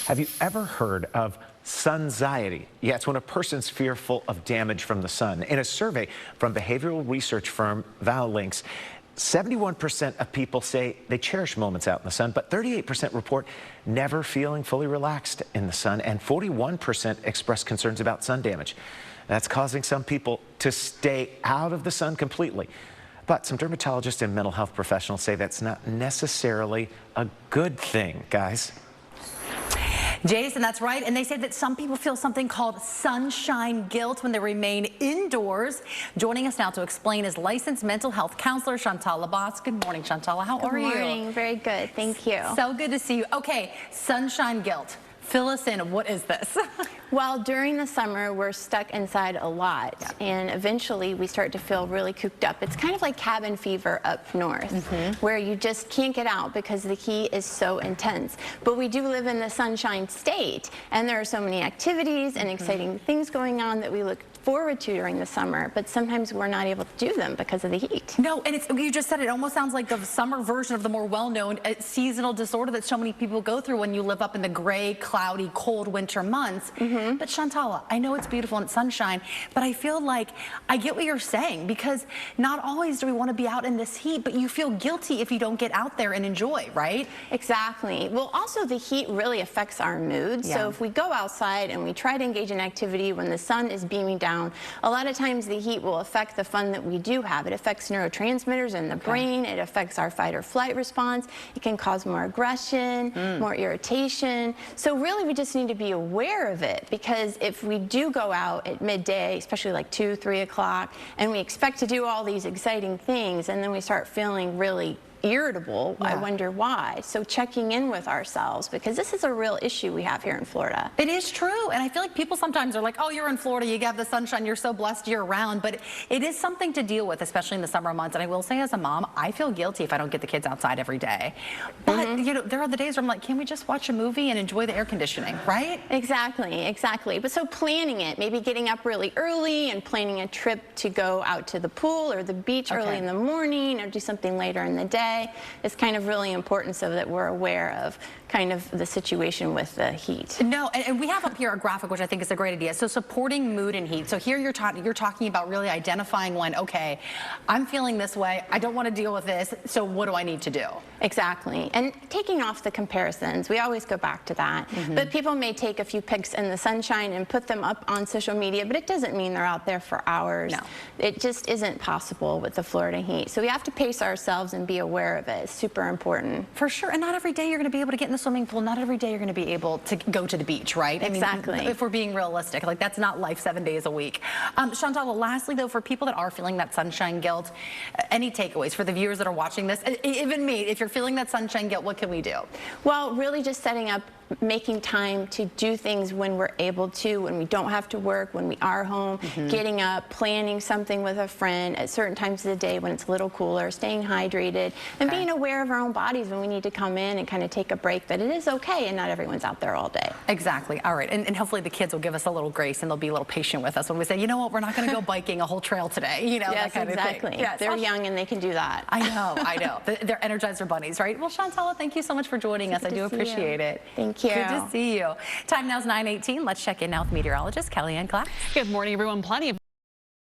Have you ever heard of Sunxiety? Yeah, it's when a person's fearful of damage from the sun. In a survey from behavioral research firm Links, 71% of people say they cherish moments out in the sun, but 38% report never feeling fully relaxed in the sun, and 41% express concerns about sun damage. That's causing some people to stay out of the sun completely. But some dermatologists and mental health professionals say that's not necessarily a good thing, guys. Jason, that's right. And they say that some people feel something called sunshine guilt when they remain indoors. Joining us now to explain is licensed mental health counselor Shantala Boss. Good morning, Shantala. How are you? Good morning. Very good. Thank you. So good to see you. Okay, sunshine guilt. Fill us in. What is this? Well, during the summer, we're stuck inside a lot, and eventually we start to feel really cooped up. It's kind of like cabin fever up north, where you just can't get out because the heat is so intense. But we do live in the sunshine state, and there are so many activities and exciting things going on that we look forward to during the summer, but sometimes we're not able to do them because of the heat. No, and you just said it almost sounds like the summer version of the more well-known seasonal disorder that so many people go through when you live up in the gray, cloudy, cold winter months. But Shantala, I know it's beautiful and it's sunshine, but I feel like I get what you're saying, because not always do we want to be out in this heat, but you feel guilty if you don't get out there and enjoy, right? Exactly. Well, also the heat really affects our mood. So if we go outside and we try to engage in activity when the sun is beaming down, a lot of times the heat will affect the fun that we do have. It affects neurotransmitters in the brain. It affects our fight or flight response. It can cause more aggression, more irritation. So really we just need to be aware of it, because if we do go out at midday, especially like 2, 3 o'clock, and we expect to do all these exciting things, and then we start feeling really irritable, I wonder why. So checking in with ourselves, because this is a real issue we have here in Florida. It is true, and I feel like people sometimes are like, oh, you're in Florida, you have the sunshine, you're so blessed year round, but it is something to deal with, especially in the summer months. And I will say, as a mom, I feel guilty if I don't get the kids outside every day. But you know, there are the days where I'm like, can we just watch a movie and enjoy the air conditioning, right? Exactly, exactly. But so planning it, maybe getting up really early and planning a trip to go out to the pool or the beach early in the morning, or do something later in the day, is kind of really important, so that we're aware of kind of the situation with the heat. No, and we have up here a graphic which I think is a great idea. So supporting mood and heat. So here you're talking about really identifying when, okay, I'm feeling this way, I don't want to deal with this, so what do I need to do? Exactly. And taking off the comparisons, we always go back to that. But people may take a few pics in the sunshine and put them up on social media, but it doesn't mean they're out there for hours. No. It just isn't possible with the Florida heat. So we have to pace ourselves and be aware of it. It's super important. For sure. And not every day you're going to be able to get in the swimming pool. Not every day you're going to be able to go to the beach, right? Exactly. I mean, if we're being realistic, like that's not life 7 days a week. Shantala, lastly though, for people that are feeling that sunshine guilt, any takeaways for the viewers that are watching this? Even me, if you're feeling that sunshine guilt, what can we do? Well, really just setting up, making time to do things when we're able to, when we don't have to work, when we are home, getting up, planning something with a friend at certain times of the day when it's a little cooler, staying hydrated, and being aware of our own bodies when we need to come in and kind of take a break, that it is okay and not everyone's out there all day. Exactly. All right. And hopefully the kids will give us a little grace and they'll be a little patient with us when we say, you know what, we're not going to go biking a whole trail today. You know, yes, that kind exactly. of thing. Yes. They're young and they can do that. I know, I know. They're Energizer bunnies, right? Well, Shantala, thank you so much for joining us. I do appreciate it. Thank you. Good to see you. Time now is 9:18. Let's check in now with meteorologist Kellyanne Clapp. Good morning, everyone. Plenty of